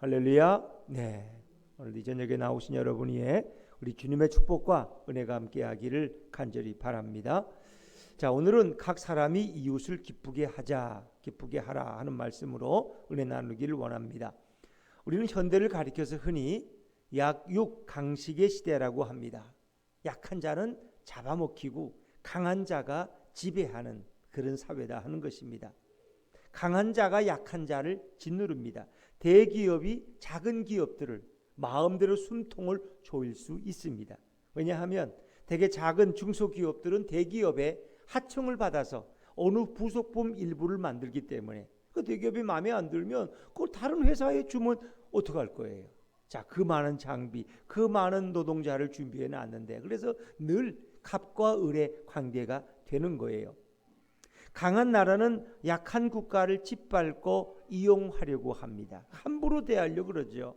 할렐루야. 네. 오늘 이 저녁에 나오신 여러분 위에 우리 주님의 축복과 은혜가 함께하기를 간절히 바랍니다. 자, 오늘은 각 사람이 이웃을 기쁘게 하자, 기쁘게 하라 하는 말씀으로 은혜 나누기를 원합니다. 우리는 현대를 가리켜서 흔히 약육강식의 시대라고 합니다. 약한 자는 잡아먹히고 강한 자가 지배하는 그런 사회다 하는 것입니다. 강한 자가 약한 자를 짓누릅니다. 대기업이 작은 기업들을 마음대로 숨통을 조일 수 있습니다. 왜냐하면 대개 작은 중소기업들은 대기업의 하청을 받아서 어느 부속품 일부를 만들기 때문에 그 대기업이 마음에 안 들면 그걸 다른 회사에 주면 어떡할 거예요. 자, 그 많은 장비, 그 많은 노동자를 준비해 놨는데 그래서 늘 갑과 을의 관계가 되는 거예요. 강한 나라는 약한 국가를 짓밟고 이용하려고 합니다. 함부로 대하려고 그러죠.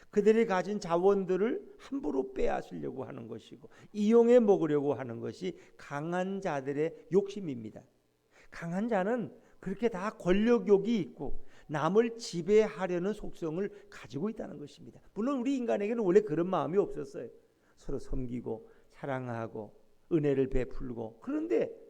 그들이 가진 자원들을 함부로 빼앗으려고 하는 것이고 이용해 먹으려고 하는 것이 강한 자들의 욕심입니다. 강한 자는 그렇게 다 권력욕이 있고 남을 지배하려는 속성을 가지고 있다는 것입니다. 물론 우리 인간에게는 원래 그런 마음이 없었어요. 서로 섬기고 사랑하고 은혜를 베풀고. 그런데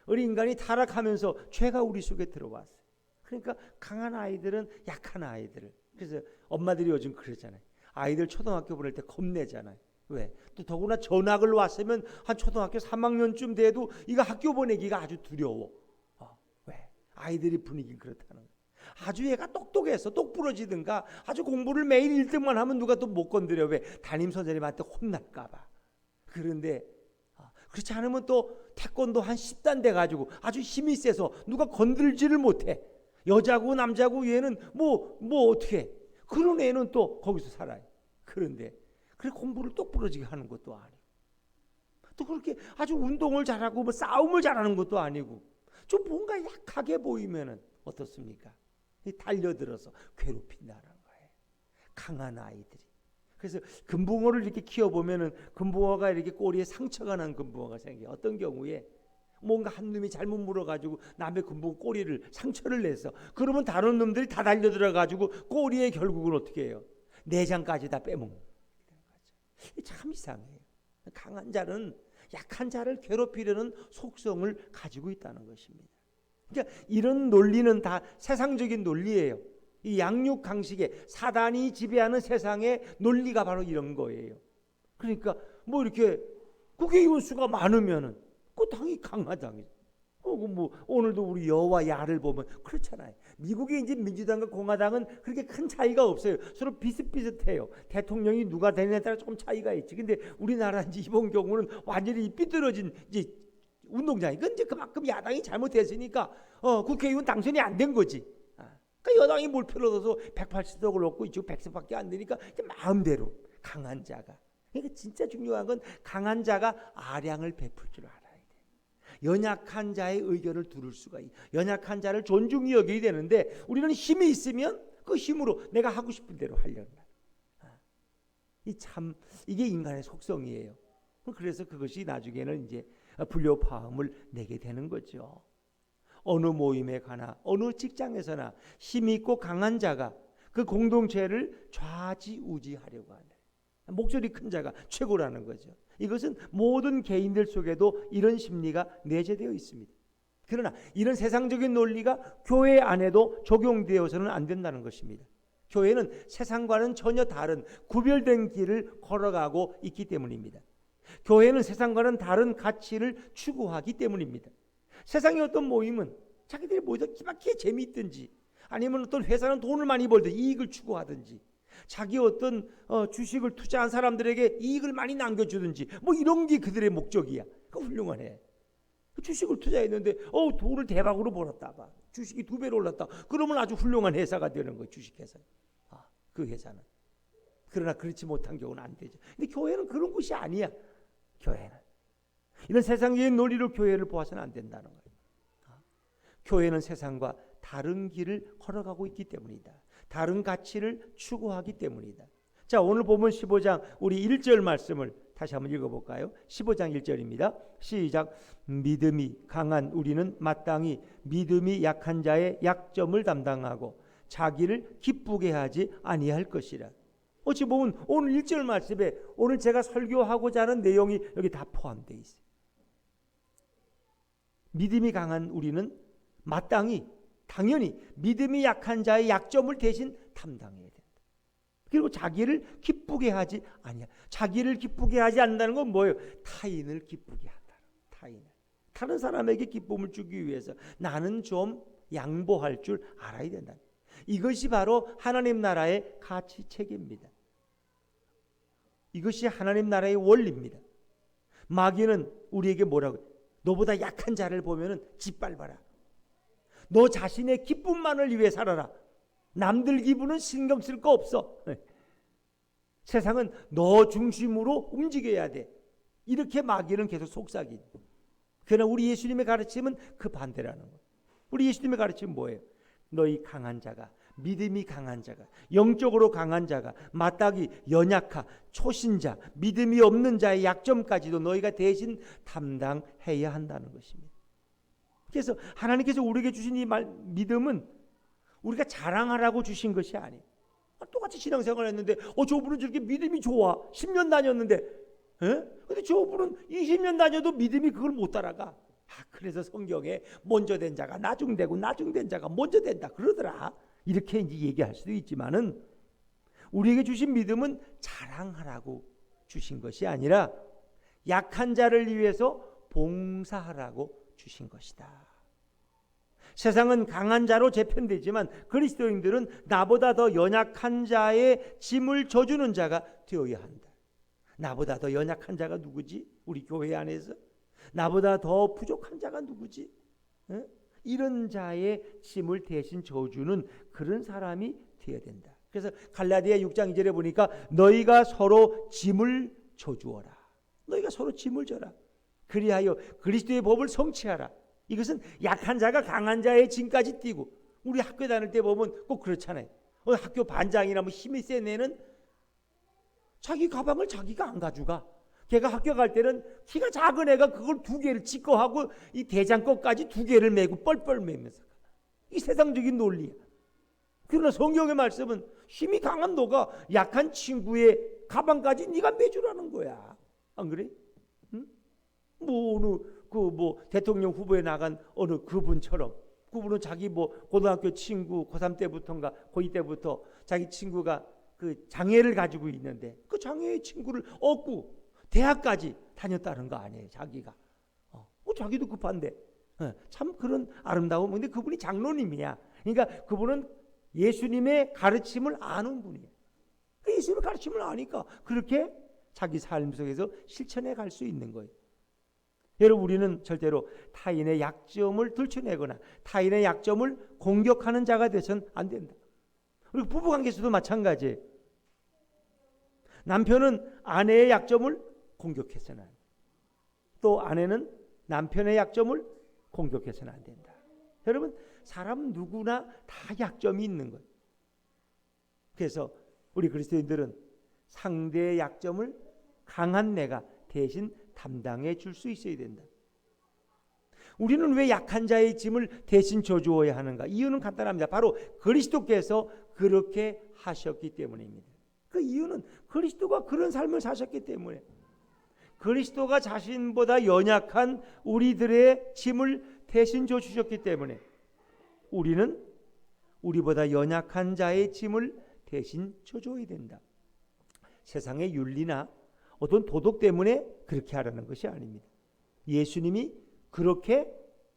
우리 인간이 타락하면서 죄가 우리 속에 들어왔어요. 그러니까 강한 아이들은 약한 아이들을. 그래서 엄마들이 요즘 그러잖아요. 아이들 초등학교 보낼 때 겁내잖아요. 왜? 또 더구나 전학을 왔으면 한 초등학교 3학년쯤 돼도 이거 학교 보내기가 아주 두려워. 왜? 아이들이 분위기 그렇다는 거예요. 아주 얘가 똑똑해서 똑부러지든가 아주 공부를 매일 1등만 하면 누가 또 못 건드려. 왜? 담임 선생님한테 혼날까 봐. 그런데 그렇지 않으면 또 태권도 한 10단 돼가지고 아주 힘이 세서 누가 건들지를 못해. 여자고 남자고 얘는 뭐 어떻게 해. 그런 애는 또 거기서 살아요. 그런데 그래 공부를 똑부러지게 하는 것도 아니고 또 그렇게 아주 운동을 잘하고 뭐 싸움을 잘하는 것도 아니고 좀 뭔가 약하게 보이면은 어떻습니까? 달려들어서 괴롭힌다는 거예요. 강한 아이들이. 그래서 금붕어를 이렇게 키워보면은 금붕어가 이렇게 꼬리에 상처가 난 금붕어가 생겨요. 어떤 경우에 뭔가 한 놈이 잘못 물어가지고 남의 금붕어 꼬리를 상처를 냈어. 그러면 다른 놈들이 다 달려들어가지고 꼬리에 결국은 어떻게 해요? 내장까지 다 빼먹는 거죠. 참 이상해요. 강한 자는 약한 자를 괴롭히려는 속성을 가지고 있다는 것입니다. 그러니까 이런 논리는 다 세상적인 논리예요. 이 양육강식의 사단이 지배하는 세상의 논리가 바로 이런 거예요. 그러니까 뭐 이렇게 국회의원 수가 많으면은 그 당이 강하당이죠. 뭐 오늘도 우리 여와 야를 보면 그렇잖아요. 미국의 이제 민주당과 공화당은 그렇게 큰 차이가 없어요. 서로 비슷비슷해요. 대통령이 누가 되느냐에 따라 조금 차이가 있지. 근데 우리나라 이제 이번 경우는 완전히 삐뚤어진 이제 운동장이. 그건 이제 그만큼 야당이 잘못했으니까 국회의원 당선이 안 된 거지. 그러니까 여당이 몰표를 얻어서 180석을 얻고 이쪽 100석밖에 안 되니까 마음대로 강한 자가. 그러니까 진짜 중요한 건 강한 자가 아량을 베풀 줄 알아야 돼. 연약한 자의 의견을 들을 수가 있어. 연약한 자를 존중히 여겨야 되는데 우리는 힘이 있으면 그 힘으로 내가 하고 싶은 대로 하려는 거야. 이게 인간의 속성이에요. 그래서 그것이 나중에는 이제 불효파음을 내게 되는 거죠. 어느 모임에 가나 어느 직장에서나 힘이 있고 강한 자가 그 공동체를 좌지우지하려고 하는 목소리 큰 자가 최고라는 거죠. 이것은 모든 개인들 속에도 이런 심리가 내재되어 있습니다. 그러나 이런 세상적인 논리가 교회 안에도 적용되어서는 안 된다는 것입니다. 교회는 세상과는 전혀 다른 구별된 길을 걸어가고 있기 때문입니다. 교회는 세상과는 다른 가치를 추구하기 때문입니다. 세상의 어떤 모임은 자기들이 모여서 기막히게 재미있든지 아니면 어떤 회사는 돈을 많이 벌든지 이익을 추구하든지 자기 어떤 주식을 투자한 사람들에게 이익을 많이 남겨주든지 뭐 이런 게 그들의 목적이야. 그 훌륭하네. 주식을 투자했는데 돈을 대박으로 벌었다 봐. 주식이 2배로 올랐다. 그러면 아주 훌륭한 회사가 되는 거예요. 주식회사. 그 회사는. 그러나 그렇지 못한 경우는 안 되죠. 근데 교회는 그런 곳이 아니야. 교회는. 이런 세상적인 논리로 교회를 보아서는 안 된다는 거예요. 교회는 세상과 다른 길을 걸어가고 있기 때문이다. 다른 가치를 추구하기 때문이다. 자, 오늘 보면 15장 우리 1절 말씀을 다시 한번 읽어볼까요? 15장 1절입니다. 시작. 믿음이 강한 우리는 마땅히 믿음이 약한 자의 약점을 담당하고 자기를 기쁘게 하지 아니할 것이라. 어찌 보면 오늘 1절 말씀에 오늘 제가 설교하고자 하는 내용이 여기 다 포함되어 있어요. 믿음이 강한 우리는 마땅히 당연히 믿음이 약한 자의 약점을 대신 담당해야 된다. 그리고 자기를 기쁘게 하지 아니야. 자기를 기쁘게 하지 않는다는 건 뭐예요? 타인을 기쁘게 한다. 타인을. 다른 사람에게 기쁨을 주기 위해서 나는 좀 양보할 줄 알아야 된다. 이것이 바로 하나님 나라의 가치 체계입니다. 이것이 하나님 나라의 원리입니다. 마귀는 우리에게 뭐라고 해요? 너보다 약한 자를 보면은 짓밟아라. 너 자신의 기쁨만을 위해 살아라. 남들 기분은 신경 쓸 거 없어. 세상은 너 중심으로 움직여야 돼. 이렇게 마귀는 계속 속삭이죠. 그러나 우리 예수님의 가르침은 그 반대라는 거예요. 우리 예수님의 가르침은 뭐예요? 너희 강한 자가, 믿음이 강한 자가, 영적으로 강한 자가, 마땅히 연약한 초신자, 믿음이 없는 자의 약점까지도 너희가 대신 담당해야 한다는 것입니다. 그래서 하나님께서 우리에게 주신 이 믿음은 우리가 자랑하라고 주신 것이 아니에요. 똑같이 신앙생활을 했는데 저분은 저렇게 믿음이 좋아. 10년 다녔는데 근데 저분은 20년 다녀도 믿음이 그걸 못 따라가. 그래서 성경에 먼저 된 자가 나중되고 나중된 자가 먼저 된다 그러더라. 이렇게 이제 얘기할 수도 있지만은 우리에게 주신 믿음은 자랑하라고 주신 것이 아니라 약한 자를 위해서 봉사하라고 주신 것이다. 세상은 강한 자로 재편되지만 그리스도인들은 나보다 더 연약한 자의 짐을 져주는 자가 되어야 한다. 나보다 더 연약한 자가 누구지? 우리 교회 안에서 나보다 더 부족한 자가 누구지? 이런 자의 짐을 대신 져주는 그런 사람이 되어야 된다. 그래서 갈라디아 6장 2절에 보니까 너희가 서로 짐을 져주어라. 너희가 서로 짐을 져라. 그리하여 그리스도의 법을 성취하라. 이것은 약한 자가 강한 자의 짐까지 띄고, 우리 학교 다닐 때 보면 꼭 그렇잖아요. 학교 반장이나 뭐 힘이 센 애는 자기 가방을 자기가 안 가져가. 걔가 학교 갈 때는 키가 작은 애가 그걸 2개를 찍고 하고 이 대장 것까지 2개를 메고 뻘뻘 매면서. 이 세상적인 논리야. 그러나 성경의 말씀은 힘이 강한 너가 약한 친구의 가방까지 네가 매주라는 거야. 안 그래? 응? 뭐 어느 대통령 후보에 나간 어느 그분처럼, 그분은 자기 고등학교 친구 고3 때부터인가 고2 때부터 자기 친구가 그 장애를 가지고 있는데 그 장애의 친구를 얻고 대학까지 다녔다는 거 아니에요. 자기가 자기도 급한데 참 그런 아름다움. 근데 그분이 장로님이야. 그러니까 그분은 예수님의 가르침을 아는 분이에요. 예수님의 가르침을 아니까 그렇게 자기 삶 속에서 실천해 갈 수 있는 거예요. 여러분, 우리는 절대로 타인의 약점을 들춰내거나 타인의 약점을 공격하는 자가 되서는 안 된다. 그리고 부부관계에서도 마찬가지예요. 남편은 아내의 약점을 공격해서는 안 된다. 또 아내는 남편의 약점을 공격해서는 안 된다. 여러분, 사람 누구나 다 약점이 있는 거예요. 그래서 우리 그리스도인들은 상대의 약점을 강한 내가 대신 담당해 줄 수 있어야 된다. 우리는 왜 약한 자의 짐을 대신 져주어야 하는가? 이유는 간단합니다. 바로 그리스도께서 그렇게 하셨기 때문입니다. 그 이유는 그리스도가 그런 삶을 사셨기 때문에, 그리스도가 자신보다 연약한 우리들의 짐을 대신 져주셨기 때문에 우리는 우리보다 연약한 자의 짐을 대신 져줘야 된다. 세상의 윤리나 어떤 도덕 때문에 그렇게 하라는 것이 아닙니다. 예수님이 그렇게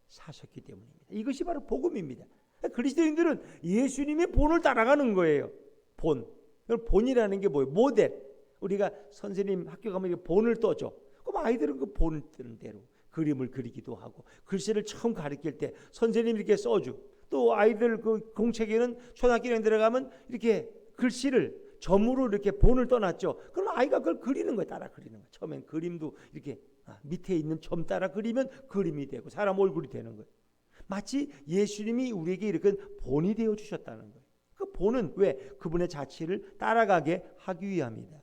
사셨기 때문입니다. 이것이 바로 복음입니다. 그리스도인들은 예수님의 본을 따라가는 거예요. 본이라는 게 뭐예요? 모델. 우리가 선생님 학교 가면 본을 떠줘. 그럼 아이들은 그 본을 뜨는 대로 그림을 그리기도 하고, 글씨를 처음 가르칠 때 선생님이 이렇게 써줘. 또 아이들 그 공책에는 초등학교 들어가면 이렇게 글씨를 점으로 이렇게 본을 떠놨죠. 그럼 아이가 그걸 그리는 거예요. 따라 그리는 거예요. 처음엔 그림도 이렇게 밑에 있는 점 따라 그리면 그림이 되고 사람 얼굴이 되는 거예요. 마치 예수님이 우리에게 이렇게 본이 되어 주셨다는 거예요. 그 본은 왜? 그분의 자취를 따라가게 하기 위함이다.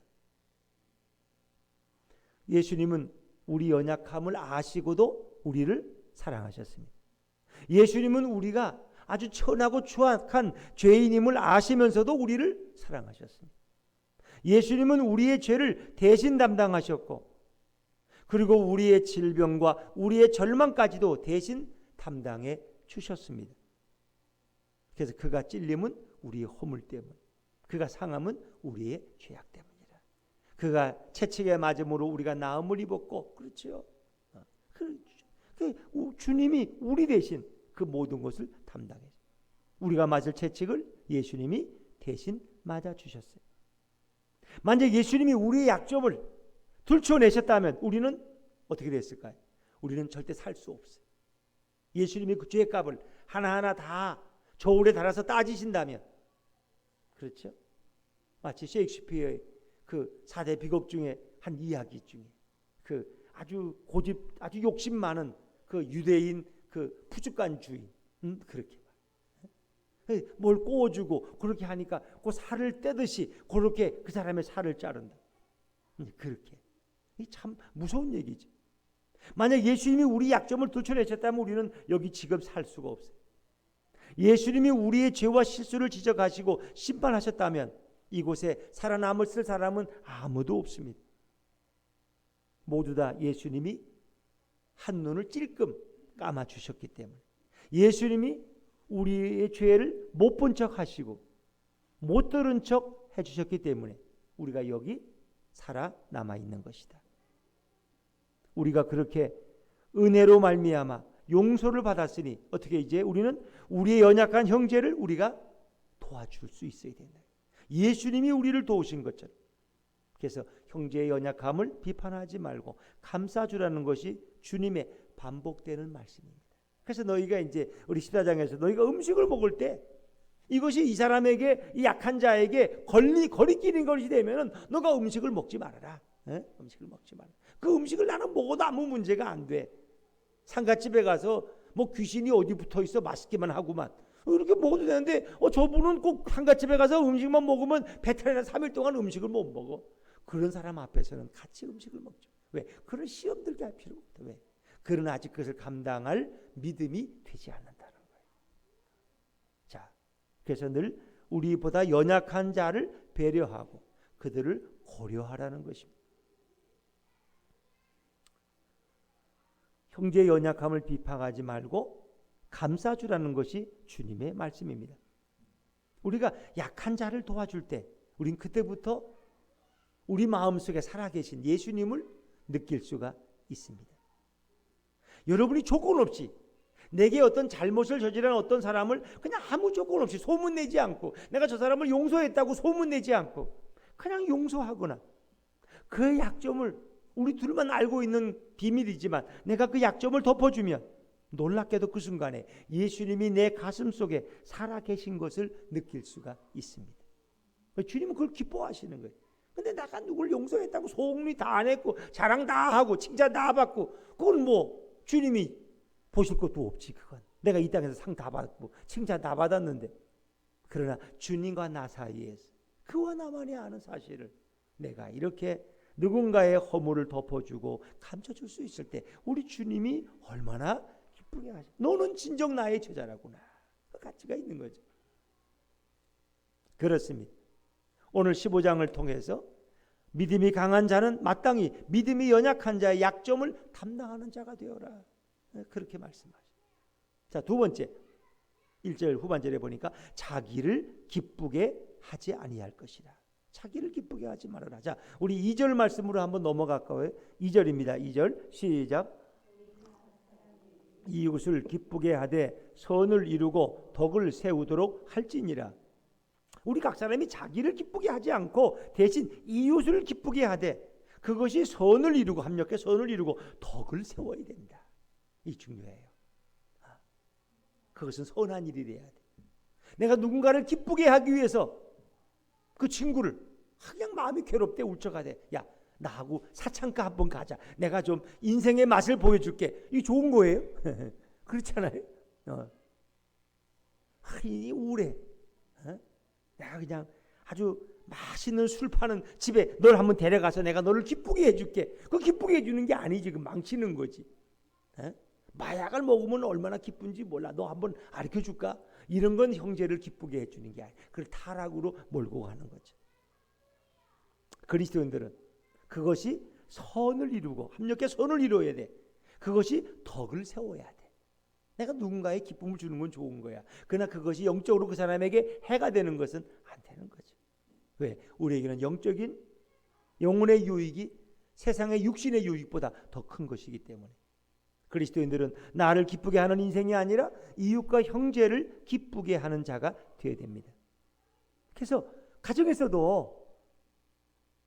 예수님은 우리 연약함을 아시고도 우리를 사랑하셨습니다. 예수님은 우리가 아주 천하고 추악한 죄인임을 아시면서도 우리를 사랑하셨습니다. 예수님은 우리의 죄를 대신 담당하셨고, 그리고 우리의 질병과 우리의 절망까지도 대신 담당해 주셨습니다. 그래서 그가 찔림은 우리의 허물 때문, 그가 상함은 우리의 죄악 때문이라. 그가 채찍에 맞음으로 우리가 나음을 입었고, 그렇죠. 주님이 우리 대신 그 모든 것을 담당해. 우리가 맞을 채찍을 예수님이 대신 맞아 주셨어요. 만약 예수님이 우리의 약점을 들춰내셨다면 우리는 어떻게 됐을까요? 우리는 절대 살 수 없어요. 예수님이 그 죄의 값을 하나하나 다 저울에 달아서 따지신다면, 그렇죠? 마치 셰익스피어의 그 4대 비극 중에 한 이야기 중에 그 아주 고집, 아주 욕심 많은 그 유대인 그 푸주간 주인, 그렇게 뭘 꼬워주고 그렇게 하니까 그 살을 떼듯이 그렇게 그 사람의 살을 자른다. 그렇게. 이 참 무서운 얘기죠. 만약 예수님이 우리 약점을 들춰내셨다면 우리는 여기 지금 살 수가 없어요. 예수님이 우리의 죄와 실수를 지적하시고 심판하셨다면 이곳에 살아남을 사람은 아무도 없습니다. 모두 다 예수님이 한눈을 찔끔 감아주셨기 때문에, 예수님이 우리의 죄를 못 본 척 하시고 못 들은 척 해주셨기 때문에 우리가 여기 살아남아 있는 것이다. 우리가 그렇게 은혜로 말미암아 용서를 받았으니 어떻게 이제 우리는 우리의 연약한 형제를 우리가 도와줄 수 있어야 된다. 예수님이 우리를 도우신 것처럼. 그래서 형제의 연약함을 비판하지 말고 감싸주라는 것이 주님의 반복되는 말씀입니다. 그래서 너희가 이제 우리 14장에서 너희가 음식을 먹을 때 이것이 이 사람에게, 이 약한 자에게 거리끼는 것이 되면은 너가 음식을 먹지 말아라. 음식을 먹지 말아라. 그 음식을 나는 먹어도 아무 문제가 안 돼. 상갓집에 가서 뭐 귀신이 어디 붙어 있어 맛있기만 하구만. 이렇게 먹어도 되는데 저분은 꼭 상갓집에 가서 음식만 먹으면 배탈이나 3일 동안 음식을 못 먹어. 그런 사람 앞에서는 같이 음식을 먹죠. 왜? 그런 시험 들게 할 필요가 없다. 왜? 그러나 아직 그것을 감당할 믿음이 되지 않는다는 거예요. 자, 그래서 늘 우리보다 연약한 자를 배려하고 그들을 고려하라는 것입니다. 형제의 연약함을 비판하지 말고 감싸주라는 것이 주님의 말씀입니다. 우리가 약한 자를 도와줄 때 우린 그때부터 우리 마음속에 살아계신 예수님을 느낄 수가 있습니다. 여러분이 조건 없이 내게 어떤 잘못을 저지른 어떤 사람을 그냥 아무 조건 없이 소문내지 않고, 내가 저 사람을 용서했다고 소문내지 않고 그냥 용서하거나, 그의 약점을 우리 둘만 알고 있는 비밀이지만 내가 그 약점을 덮어주면 놀랍게도 그 순간에 예수님이 내 가슴 속에 살아계신 것을 느낄 수가 있습니다. 주님은 그걸 기뻐하시는 거예요. 근데 내가 누굴 용서했다고 소문이 다 안 했고 자랑 다 하고 칭찬 다 받고 그건 뭐 주님이 보실 것도 없지. 그건 내가 이 땅에서 상 다 받고 칭찬 다 받았는데, 그러나 주님과 나 사이에서 그와 나만이 아는 사실을 내가 이렇게 누군가의 허물을 덮어주고 감춰줄 수 있을 때 우리 주님이 얼마나 기쁘게 하죠. 너는 진정 나의 제자라구나. 그 가치가 있는 거죠. 그렇습니다. 오늘 15장을 통해서 믿음이 강한 자는 마땅히 믿음이 연약한 자의 약점을 담당하는 자가 되어라. 그렇게 말씀하죠. 자, 두 번째 1절 후반절에 보니까 자기를 기쁘게 하지 아니할 것이라. 자기를 기쁘게 하지 말아라. 자, 우리 2절 말씀으로 한번 넘어갈까요? 2절입니다. 2절 시작. 이웃을 기쁘게 하되 선을 이루고 덕을 세우도록 할지니라. 우리 각 사람이 자기를 기쁘게 하지 않고 대신 이웃을 기쁘게 하되 그것이 선을 이루고, 합력해 선을 이루고 덕을 세워야 된다. 이 중요해요. 그것은 선한 일이 돼야 돼. 내가 누군가를 기쁘게 하기 위해서 그 친구를 그냥 마음이 괴롭대 울적하대. 야, 나하고 사창가 한번 가자. 내가 좀 인생의 맛을 보여줄게. 이게 좋은 거예요? 그렇잖아요. 이 우울해. 내가 그냥 아주 맛있는 술 파는 집에 널 한번 데려가서 내가 너를 기쁘게 해줄게. 그 기쁘게 해주는 게 아니지. 그 망치는 거지. 마약을 먹으면 얼마나 기쁜지 몰라. 너 한번 가르쳐줄까? 이런 건 형제를 기쁘게 해주는 게 아니에요. 그걸 타락으로 몰고 가는 거죠. 그리스도인들은 그것이 선을 이루고 합력해 선을 이루어야 돼. 그것이 덕을 세워야 돼. 내가 누군가에 기쁨을 주는 건 좋은 거야. 그러나 그것이 영적으로 그 사람에게 해가 되는 것은 안 되는 거죠. 왜? 우리에게는 영적인 영혼의 유익이 세상의 육신의 유익보다 더 큰 것이기 때문에. 그리스도인들은 나를 기쁘게 하는 인생이 아니라 이웃과 형제를 기쁘게 하는 자가 되어야 됩니다. 그래서 가정에서도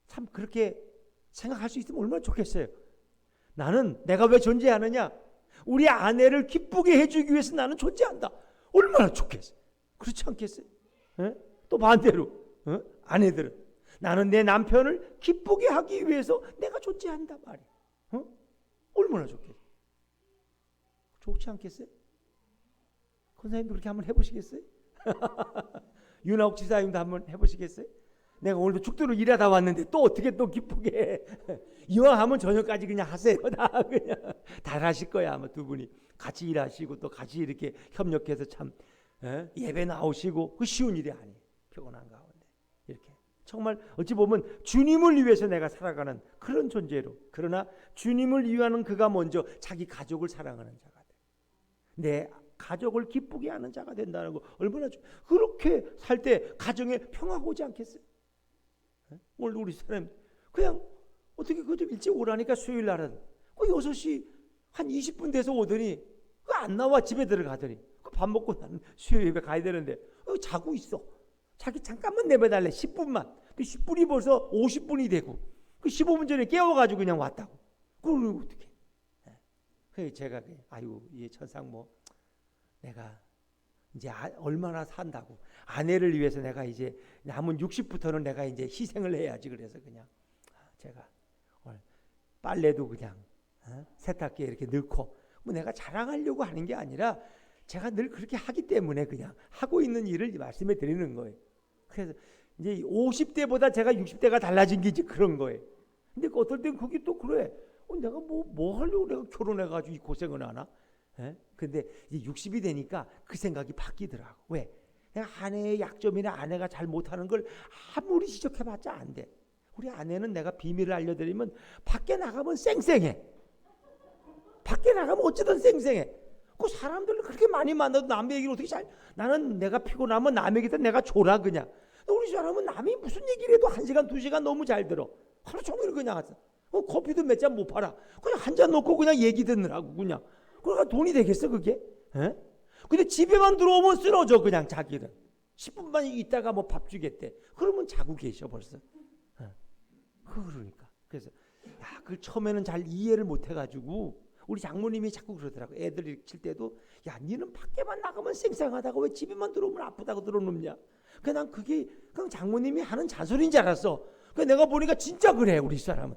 참 그렇게 생각할 수 있으면 얼마나 좋겠어요. 나는 내가 왜 존재하느냐? 우리 아내를 기쁘게 해주기 위해서 나는 존재한다. 얼마나 좋겠어요. 그렇지 않겠어요? 또 반대로 아내들은 나는 내 남편을 기쁘게 하기 위해서 내가 존재한다 말이에요. 얼마나 좋겠어요. 좋지 않겠어요? 권사님도 그렇게 한번 해보시겠어요? 윤하옥 지사님도 한번 해보시겠어요? 내가 오늘도 죽도록 일하다 왔는데 또 어떻게 또 기쁘게 해? 이왕하면 저녁까지 그냥 하세요. 다 그냥 다 하실 거야. 아마 두 분이 같이 일하시고 또 같이 이렇게 협력해서 참 예배 나오시고 그 쉬운 일이 아니에요. 피곤한 가운데 이렇게 정말 어찌 보면 주님을 위해서 내가 살아가는 그런 존재로, 그러나 주님을 위하는 그가 먼저 자기 가족을 사랑하는 자가 돼. 내 가족을 기쁘게 하는 자가 된다는 거 얼마나 그렇게 살 때 가정에 평화가 오지 않겠어요? 오늘 우리 사람 그냥 어떻게 그 좀 일찍 오라니까 수요일 날은 그 6시 한 20분 돼서 오더니 그 안 나와. 집에 들어가더니 그 밥 먹고 나는 수요일 예배 가야 되는데 자고 있어. 자기 잠깐만 내버려달래. 10분만. 그 10분이 벌써 50분이 되고 그 15분 전에 깨워가지고 그냥 왔다고. 그걸 어떻게? 그래서 제가 아유 이 천상 뭐 내가 이제 얼마나 산다고 아내를 위해서 내가 이제 남은 60부터는 내가 이제 희생을 해야지. 그래서 그냥 제가 빨래도 그냥 세탁기에 이렇게 넣고 뭐 내가 자랑하려고 하는 게 아니라 제가 늘 그렇게 하기 때문에 그냥 하고 있는 일을 말씀해 드리는 거예요. 그래서 이제 50대보다 제가 60대가 달라진 게 이제 그런 거예요. 근데 어떨 땐 그게 또 그래. 내가 뭐 하려고 내가 결혼해가지고 이 고생을 하나? 근데 이제 60이 되니까 그 생각이 바뀌더라고. 왜? 내가 아내의 약점이나 아내가 잘 못하는 걸 아무리 지적해봤자 안 돼. 우리 아내는 내가 비밀을 알려드리면 밖에 나가면 쌩쌩해. 밖에 나가면 어쨌든 쌩쌩해. 그 사람들을 그렇게 많이 만나도 남의 얘기를 어떻게 나는 내가 피곤하면 남의 얘기도 내가 졸아 그냥. 우리 사람은 남이 무슨 얘기를 해도 1시간 2시간 너무 잘 들어. 하루 종일 그냥 커피도 몇 잔 못 팔아. 그냥 한 잔 놓고 그냥 얘기 듣느라고 그냥. 그러니까 돈이 되겠어 그게? 근데 집에만 들어오면 쓰러져 그냥 자기는. 10분만 있다가 뭐 밥 주겠대. 그러면 자고 계셔 벌써. 그러니까. 그래서 그걸 처음에는 잘 이해를 못 해가지고 우리 장모님이 자꾸 그러더라고. 애들 칠 때도 야 니는 밖에만 나가면 쌩쌩하다고 왜 집에만 들어오면 아프다고 들어놓냐. 난 그게 그냥 장모님이 하는 잔소리인 줄 알았어. 내가 보니까 진짜 그래 우리 사람은.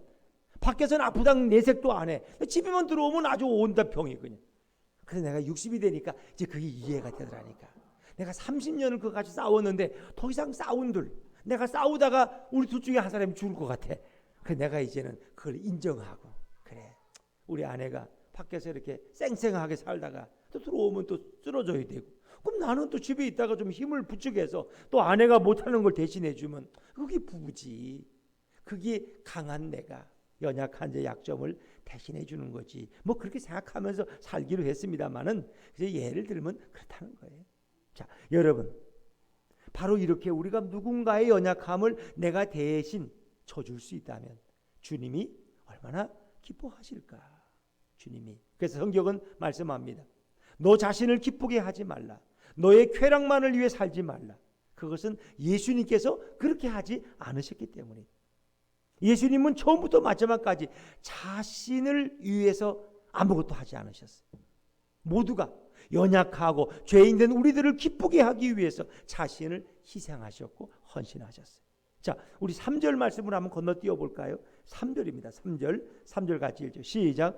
밖에서는 아프다는 내색도 안 해. 집에만 들어오면 아주 온다 병이 그냥. 그래서 내가 60이 되니까 이제 그게 이해가 되더라니까. 내가 30년을 그거 같이 싸웠는데 더 이상 싸운들. 내가 싸우다가 우리 둘 중에 한 사람이 죽을 것 같아. 그래서 내가 이제는 그걸 인정하고 그래. 우리 아내가 밖에서 이렇게 쌩쌩하게 살다가 또 들어오면 또 쓰러져야 되고 그럼 나는 또 집에 있다가 좀 힘을 부축해서 또 아내가 못하는 걸 대신해 주면 그게 부부지. 그게 강한 내가 연약한 제 약점을 대신해 주는 거지. 뭐 그렇게 생각하면서 살기로 했습니다만은 예를 들면 그렇다는 거예요. 자, 여러분 바로 이렇게 우리가 누군가의 연약함을 내가 대신 쳐줄 수 있다면 주님이 얼마나 기뻐하실까. 주님이. 그래서 성경은 말씀합니다. 너 자신을 기쁘게 하지 말라. 너의 쾌락만을 위해 살지 말라. 그것은 예수님께서 그렇게 하지 않으셨기 때문에. 예수님은 처음부터 마지막까지 자신을 위해서 아무것도 하지 않으셨어요. 모두가 연약하고 죄인된 우리들을 기쁘게 하기 위해서 자신을 희생하셨고 헌신하셨어요. 자, 우리 3절 말씀을 한번 건너뛰어 볼까요? 3절입니다. 3절 같이 읽죠. 시작.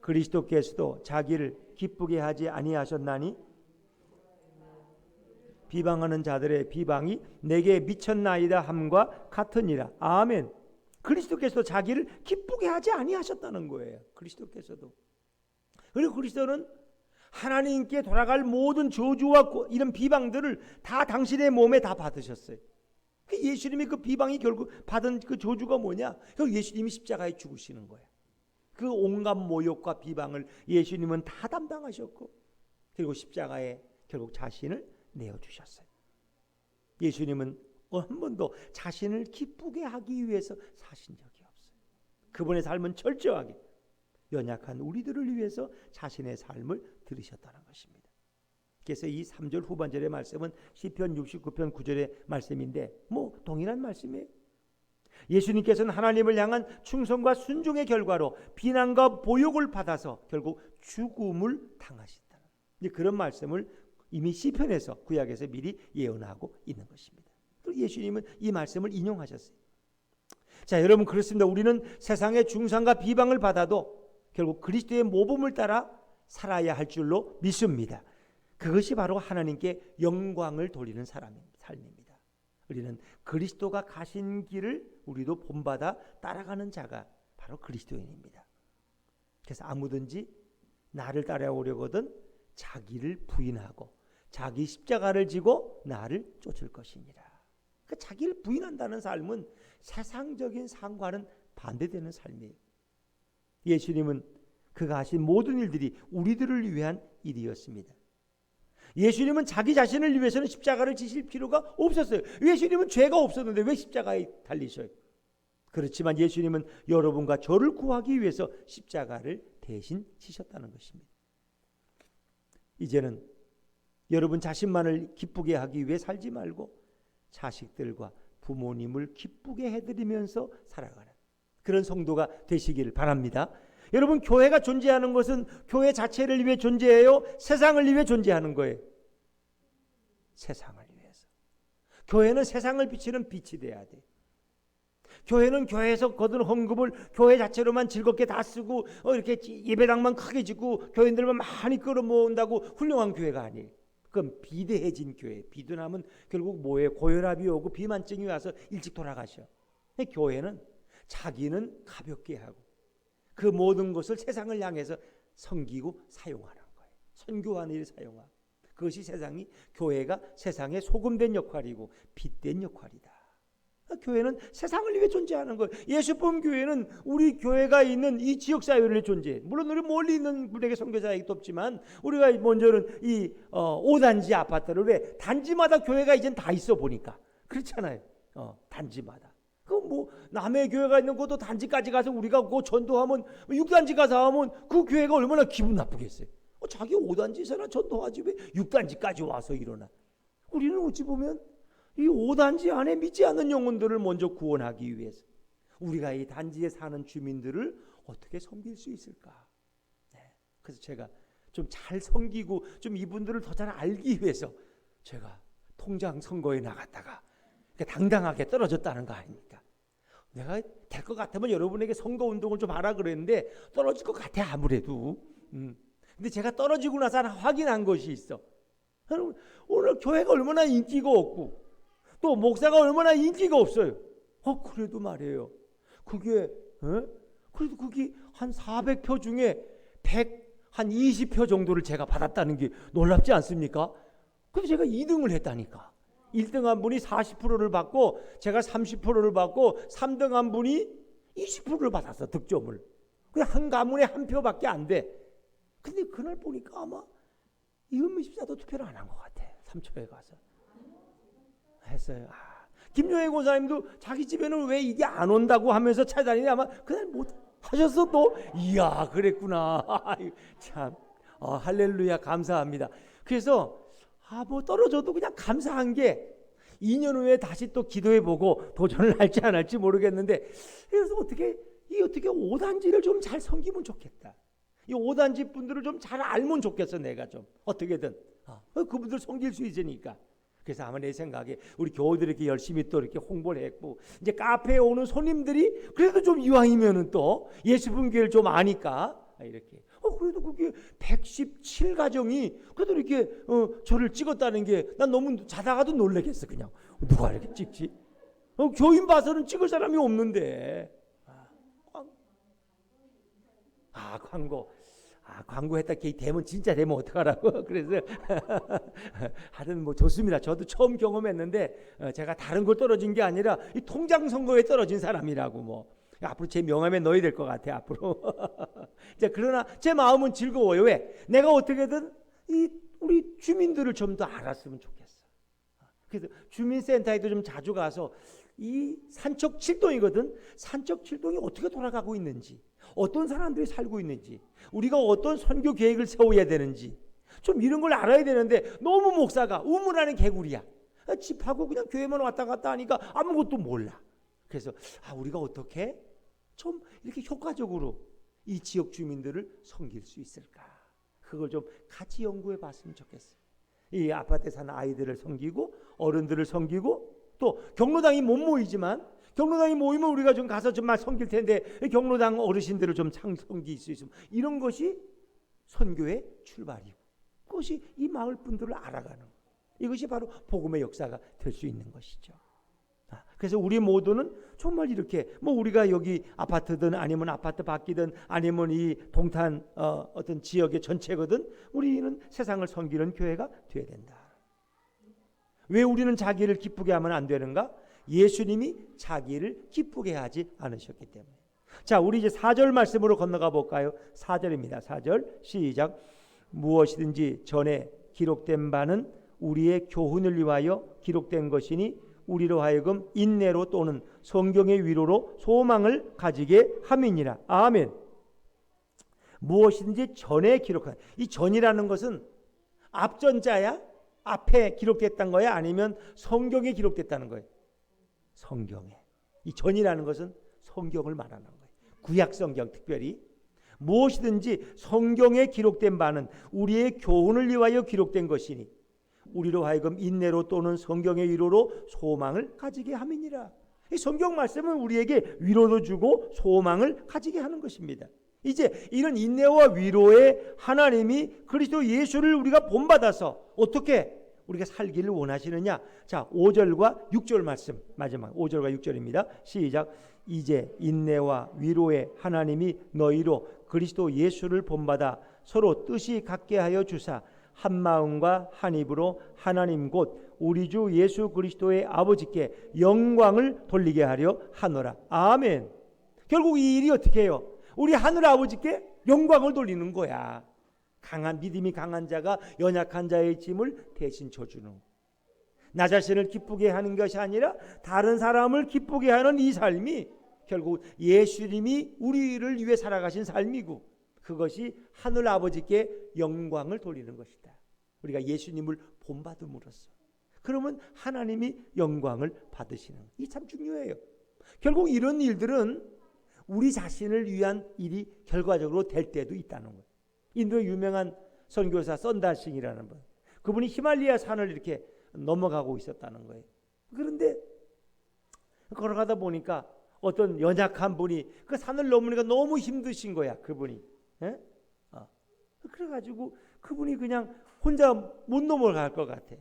그리스도께서도 자기를 기쁘게 하지 아니하셨나니 비방하는 자들의 비방이 내게 미쳤나이다 함과 같으니라. 아멘. 그리스도께서도 자기를 기쁘게 하지 아니하셨다는 거예요. 그리스도께서도. 그리고 그리스도는 하나님께 돌아갈 모든 저주와 이런 비방들을 다 당신의 몸에 다 받으셨어요. 예수님이 그 비방이 결국 받은 그 저주가 뭐냐? 예수님이 십자가에 죽으시는 거예요. 그 온갖 모욕과 비방을 예수님은 다 담당하셨고, 그리고 십자가에 결국 자신을 내어주셨어요. 예수님은 한 번도 자신을 기쁘게 하기 위해서 사신 적이 없어요. 그분의 삶은 철저하게 연약한 우리들을 위해서 자신의 삶을 들으셨다는 것입니다. 그래서 이 3절 후반절의 말씀은 시편 69편 9절의 말씀인데 동일한 말씀이에요. 예수님께서는 하나님을 향한 충성과 순종의 결과로 비난과 보욕을 받아서 결국 죽음을 당하신다. 그런 말씀을 이미 시편에서 구약에서 미리 예언하고 있는 것입니다. 또 예수님은 이 말씀을 인용하셨어요. 자, 여러분, 그렇습니다. 우리는 세상의 중상과 비방을 받아도 결국 그리스도의 모범을 따라 살아야 할 줄로 믿습니다. 그것이 바로 하나님께 영광을 돌리는 삶입니다. 우리는 그리스도가 가신 길을 우리도 본받아 따라가는 자가 바로 그리스도인입니다. 그래서 아무든지 나를 따라오려거든 자기를 부인하고 자기 십자가를 지고 나를 쫓을 것이니라. 그러니까 자기를 부인한다는 삶은 세상적인 삶과는 반대되는 삶이에요. 예수님은 그가 하신 모든 일들이 우리들을 위한 일이었습니다. 예수님은 자기 자신을 위해서는 십자가를 지실 필요가 없었어요. 예수님은 죄가 없었는데 왜 십자가에 달리셔요? 그렇지만 예수님은 여러분과 저를 구하기 위해서 십자가를 대신 지셨다는 것입니다. 이제는 여러분 자신만을 기쁘게 하기 위해 살지 말고 자식들과 부모님을 기쁘게 해드리면서 살아가는 그런 성도가 되시길 바랍니다. 여러분, 교회가 존재하는 것은 교회 자체를 위해 존재해요? 세상을 위해 존재하는 거예요? 세상을 위해서. 교회는 세상을 비치는 빛이 돼야 돼. 교회는 교회에서 거둔 헌금을 교회 자체로만 즐겁게 다 쓰고 이렇게 예배당만 크게 짓고 교인들만 많이 끌어모은다고 훌륭한 교회가 아니에요. 그건 비대해진 교회. 비둔하면 결국 뭐예요? 고혈압이 오고 비만증이 와서 일찍 돌아가셔. 교회는 자기는 가볍게 하고 그 모든 것을 세상을 향해서 섬기고 사용하는 거예요. 선교하는 일에 사용하고. 그것이 교회가 세상에 소금된 역할이고 빛된 역할이다. 교회는 세상을 위해 존재하는 거예요. 예수품 교회는 우리 교회가 있는 이 지역사회를 존재해. 물론 우리 멀리 있는 분에게 선교사이기도 없지만 우리가 먼저는 이 5단지 아파트를 왜 단지마다 교회가 이젠 다 있어 보니까 그렇잖아요. 단지마다. 그 남의 교회가 있는 곳도 단지까지 가서 우리가 그 전도하면 6단지 가서 하면 그 교회가 얼마나 기분 나쁘겠어요. 자기 5단지에서나 전도하지 왜 6단지까지 와서 일어나. 우리는 어찌 보면 이 5단지 안에 믿지 않는 영혼들을 먼저 구원하기 위해서 우리가 이 단지에 사는 주민들을 어떻게 섬길 수 있을까. 그래서 제가 좀 잘 섬기고 좀 이분들을 더 잘 알기 위해서 제가 통장 선거에 나갔다가 당당하게 떨어졌다는 거 아닙니까? 내가 될 것 같으면 여러분에게 선거운동을 좀 하라 그랬는데 떨어질 것 같아 아무래도. 근데 제가 떨어지고 나서 확인한 것이 있어. 여러분, 오늘 교회가 얼마나 인기가 없고 또 목사가 얼마나 인기가 없어요. 그래도 말이에요. 그래도 그게 한 400표 중에 120표 정도를 제가 받았다는 게 놀랍지 않습니까? 그래서 제가 2등을 했다니까. 1등 한 분이 40%를 받고 제가 30%를 받고 3등 한 분이 20%를 받았어, 득점을. 그냥 한 가문에 한 표밖에 안 돼. 근데 그날 보니까 아마 이은미 집사도 투표를 안 한 것 같아. 3초에 가서. 했어요. 김용혜 권사님도 자기 집에는 왜 이게 안 온다고 하면서 찾아다니니 아마 그날 못 하셨어 또. 이야, 그랬구나. 참, 할렐루야, 감사합니다. 그래서 떨어져도 그냥 감사한 게 2년 후에 다시 또 기도해보고 도전을 할지 안 할지 모르겠는데, 그래서 어떻게 5단지를 좀 잘 섬기면 좋겠다. 이 5단지 분들을 좀 잘 알면 좋겠어. 내가 좀 어떻게든 그분들 섬길 수 있으니까. 그래서 아마 내 생각에 우리 교우들이 이렇게 열심히 또 이렇게 홍보를 했고, 이제 카페에 오는 손님들이 그래도 좀 이왕이면은 또 예수분 교회를 좀 아니까 이렇게. 그래도 그게 117가정이 그래도 이렇게 저를 찍었다는 게 난 너무 자다가도 놀라겠어. 그냥 누가 이렇게 찍지? 교인 봐서는 찍을 사람이 없는데. 광고. 광고했다 걔 되면 진짜 되면 어떡하라고. 그래서 하여튼 뭐 좋습니다. 저도 처음 경험했는데 제가 다른 걸 떨어진 게 아니라 이 통장 선거에 떨어진 사람이라고 뭐 앞으로 제 명함에 넣어야 될 것 같아 앞으로. 자, 그러나 제 마음은 즐거워요. 왜? 내가 어떻게든 이 우리 주민들을 좀 더 알았으면 좋겠어. 그래서 주민센터에도 좀 자주 가서 이 산적 칠동이거든. 산적 칠동이 어떻게 돌아가고 있는지, 어떤 사람들이 살고 있는지, 우리가 어떤 선교 계획을 세워야 되는지 좀 이런 걸 알아야 되는데 너무 목사가 우물안의 개구리야. 집하고 그냥 교회만 왔다 갔다 하니까 아무것도 몰라. 그래서 우리가 어떻게 좀 이렇게 효과적으로 이 지역 주민들을 섬길 수 있을까? 그걸 좀 같이 연구해 봤으면 좋겠어요. 이 아파트에 사는 아이들을 섬기고 어른들을 섬기고 또 경로당이 못 모이지만 경로당이 모이면 우리가 좀 가서 정말 섬길 텐데 경로당 어르신들을 좀 섬길 수 있으면 이런 것이 선교의 출발이고 그것이 이 마을 분들을 알아가는 것. 이것이 바로 복음의 역사가 될 수 있는 것이죠. 그래서 우리 모두는 정말 이렇게 뭐 우리가 여기 아파트든 아니면 아파트 밖이든 아니면 이 동탄 어떤 지역의 전체거든 우리는 세상을 섬기는 교회가 되어야 된다. 왜 우리는 자기를 기쁘게 하면 안 되는가? 예수님이 자기를 기쁘게 하지 않으셨기 때문에. 자, 우리 이제 4절 말씀으로 건너가 볼까요? 4절입니다. 4절 시작. 무엇이든지 전에 기록된 바는 우리의 교훈을 위하여 기록된 것이니 우리로 하여금 인내로 또는 성경의 위로로 소망을 가지게 함이니라. 아멘. 무엇이든지 전에 기록한, 이 전이라는 것은 앞전자야? 앞에 기록됐다는 거야? 아니면 성경에 기록됐다는 거예요? 성경에. 이 전이라는 것은 성경을 말하는 거예요. 구약 성경 특별히. 무엇이든지 성경에 기록된 바는 우리의 교훈을 위하여 기록된 것이니 우리로 하여금 인내로 또는 성경의 위로로 소망을 가지게 함이니라. 이 성경 말씀은 우리에게 위로도 주고 소망을 가지게 하는 것입니다. 이제 이런 인내와 위로에 하나님이 그리스도 예수를 우리가 본받아서 어떻게 우리가 살기를 원하시느냐. 자, 5절과 6절 말씀 마지막 5절과 6절입니다. 시작. 이제 인내와 위로에 하나님이 너희로 그리스도 예수를 본받아 서로 뜻이 같게 하여 주사 한 마음과 한 입으로 하나님 곧 우리 주 예수 그리스도의 아버지께 영광을 돌리게 하려 하노라. 아멘. 결국 이 일이 어떻게 해요? 우리 하늘 아버지께 영광을 돌리는 거야. 강한 믿음이 강한 자가 연약한 자의 짐을 대신 져주는. 나 자신을 기쁘게 하는 것이 아니라 다른 사람을 기쁘게 하는 이 삶이 결국 예수님이 우리를 위해 살아가신 삶이고 그것이 하늘 아버지께 영광을 돌리는 것이다. 우리가 예수님을 본받음으로써 그러면 하나님이 영광을 받으시는 이 참 중요해요. 결국 이런 일들은 우리 자신을 위한 일이 결과적으로 될 때도 있다는 거예요. 인도의 유명한 선교사 썬다싱이라는 분, 그분이 히말리아 산을 이렇게 넘어가고 있었다는 거예요. 그런데 걸어가다 보니까 어떤 연약한 분이 그 산을 넘으니까 너무 힘드신 거야. 그분이. 그래가지고 그분이 그냥 혼자 못 넘어갈 것 같아.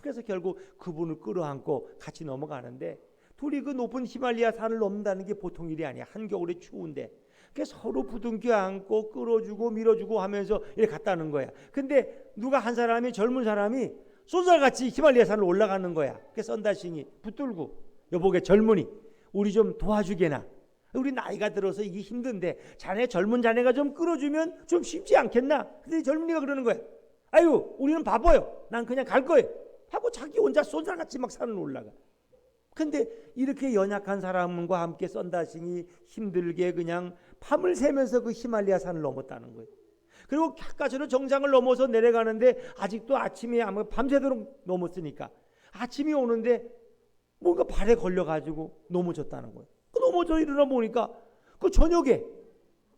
그래서 결국 그분을 끌어안고 같이 넘어가는데 둘이 그 높은 히말리아 산을 넘는다는 게 보통 일이 아니야. 한겨울에 추운데. 그래서 서로 부둥켜 안고 끌어주고 밀어주고 하면서 이렇게 갔다는 거야. 근데 누가 한 사람이 젊은 사람이 쏜살같이 히말리아 산을 올라가는 거야. 그래서 썬다싱이 붙들고 여보게 젊은이 우리 좀 도와주게나. 우리 나이가 들어서 이게 힘든데 젊은 자네가 좀 끌어주면 좀 쉽지 않겠나? 근데 젊은이가 그러는 거야. 아유 우리는 바빠요. 난 그냥 갈 거예요. 하고 자기 혼자 쏜살같이 막 산을 올라가. 근데 이렇게 연약한 사람과 함께 썬다싱이 힘들게 그냥 밤을 새면서 그 히말리아 산을 넘었다는 거예요. 그리고 가까스로 정상을 넘어서 내려가는데 아직도 아침에 아마 밤새도록 넘었으니까 아침이 오는데 뭔가 발에 걸려가지고 넘어졌다는 거예요. 넘어져 일어나 보니까 그 저녁에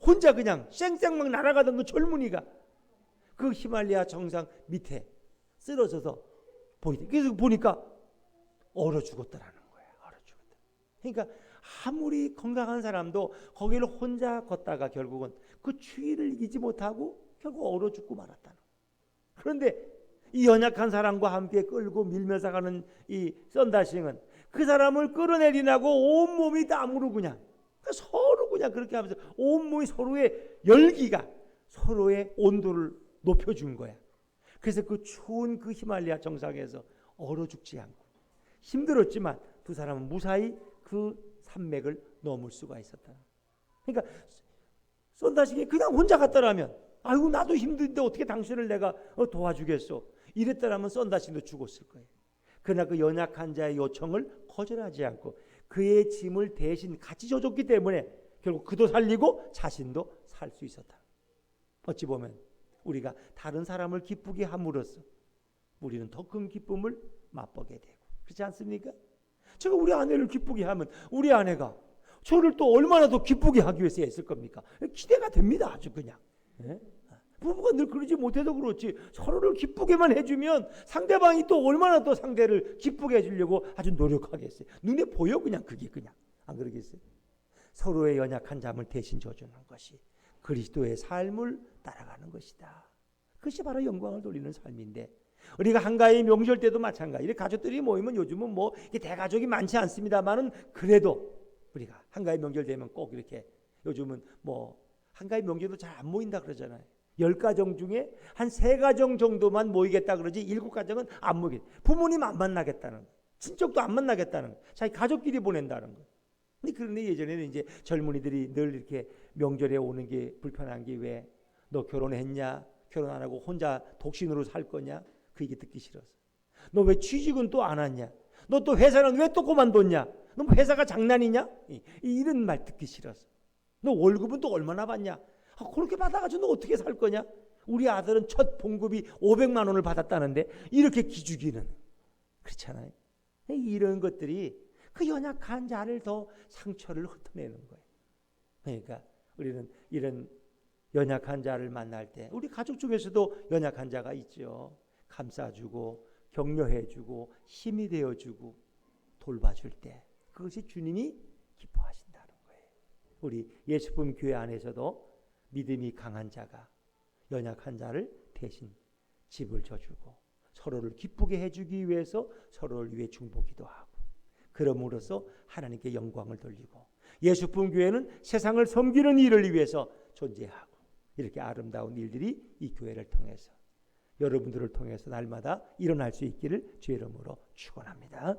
혼자 그냥 쌩쌩 막 날아가던 그 젊은이가 그 히말리아 정상 밑에 쓰러져서 보이대. 그래서 보니까 얼어 죽었더라는 거예요. 얼어 죽었다. 그러니까 아무리 건강한 사람도 거기를 혼자 걷다가 결국은 그 추위를 이기지 못하고 결국 얼어 죽고 말았다는 거예요. 그런데 이 연약한 사람과 함께 끌고 밀면서 가는 이 썬다싱은 그 사람을 끌어내리라고 온몸이 땀으로 그냥 서로 그냥 그렇게 하면서 온몸이 서로의 열기가 서로의 온도를 높여준 거야. 그래서 그 추운 그 히말라야 정상에서 얼어 죽지 않고 힘들었지만 두 사람은 무사히 그 산맥을 넘을 수가 있었다. 그러니까 썬다식이 그냥 혼자 갔더라면 아이고 나도 힘든데 어떻게 당신을 내가 도와주겠소 이랬더라면 썬다식도 죽었을 거예요. 그러나 그 연약한 자의 요청을 거절하지 않고 그의 짐을 대신 같이 져줬기 때문에 결국 그도 살리고 자신도 살 수 있었다. 어찌 보면 우리가 다른 사람을 기쁘게 함으로써 우리는 더 큰 기쁨을 맛보게 되고 그렇지 않습니까? 제가 우리 아내를 기쁘게 하면 우리 아내가 저를 또 얼마나 더 기쁘게 하기 위해서 애쓸 겁니까? 기대가 됩니다. 아주 그냥. 예? 부부가 늘 그러지 못해도 그렇지 서로를 기쁘게만 해주면 상대방이 또 얼마나 더 상대를 기쁘게 해주려고 아주 노력하겠어요. 눈에 보여 그냥 그게 그냥. 안 그러겠어요? 서로의 연약한 잠을 대신 져주는 것이 그리스도의 삶을 따라가는 것이다. 그것이 바로 영광을 돌리는 삶인데 우리가 한가위 명절 때도 마찬가지. 가족들이 모이면 요즘은 뭐 대가족이 많지 않습니다만은 그래도 우리가 한가위 명절 되면 꼭 이렇게 요즘은 뭐 한가위 명절도 잘 안 모인다 그러잖아요. 10가정 중에 한 3가정 정도만 모이겠다 그러지 7가정은 안 모이겠다. 부모님 안 만나겠다는 거. 친척도 안 만나겠다는 거. 자기 가족끼리 보낸다는 거. 그런데 예전에는 이제 젊은이들이 늘 이렇게 명절에 오는 게 불편한 게 왜 너 결혼했냐? 결혼 안 하고 혼자 독신으로 살 거냐? 그 얘기 듣기 싫어서. 너 왜 취직은 또 안 하냐? 너 또 회사는 왜 또 그만뒀냐? 너 회사가 장난이냐? 이런 말 듣기 싫어서. 너 월급은 또 얼마나 받냐? 그렇게 받아가지고 너 어떻게 살 거냐? 우리 아들은 첫 봉급이 500만 원을 받았다는데 이렇게 기죽이는. 그렇잖아요. 이런 것들이 그 연약한 자를 더 상처를 흩어내는 거예요. 그러니까 우리는 이런 연약한 자를 만날 때 우리 가족 중에서도 연약한 자가 있죠. 감싸주고 격려해주고 힘이 되어주고 돌봐줄 때 그것이 주님이 기뻐하신다는 거예요. 우리 예수품 교회 안에서도 믿음이 강한 자가 연약한 자를 대신 집을 져주고 서로를 기쁘게 해주기 위해서 서로를 위해 중보기도 하고 그럼으로써 하나님께 영광을 돌리고 예수품 교회는 세상을 섬기는 일을 위해서 존재하고 이렇게 아름다운 일들이 이 교회를 통해서 여러분들을 통해서 날마다 일어날 수 있기를 주의 이름으로 축원합니다.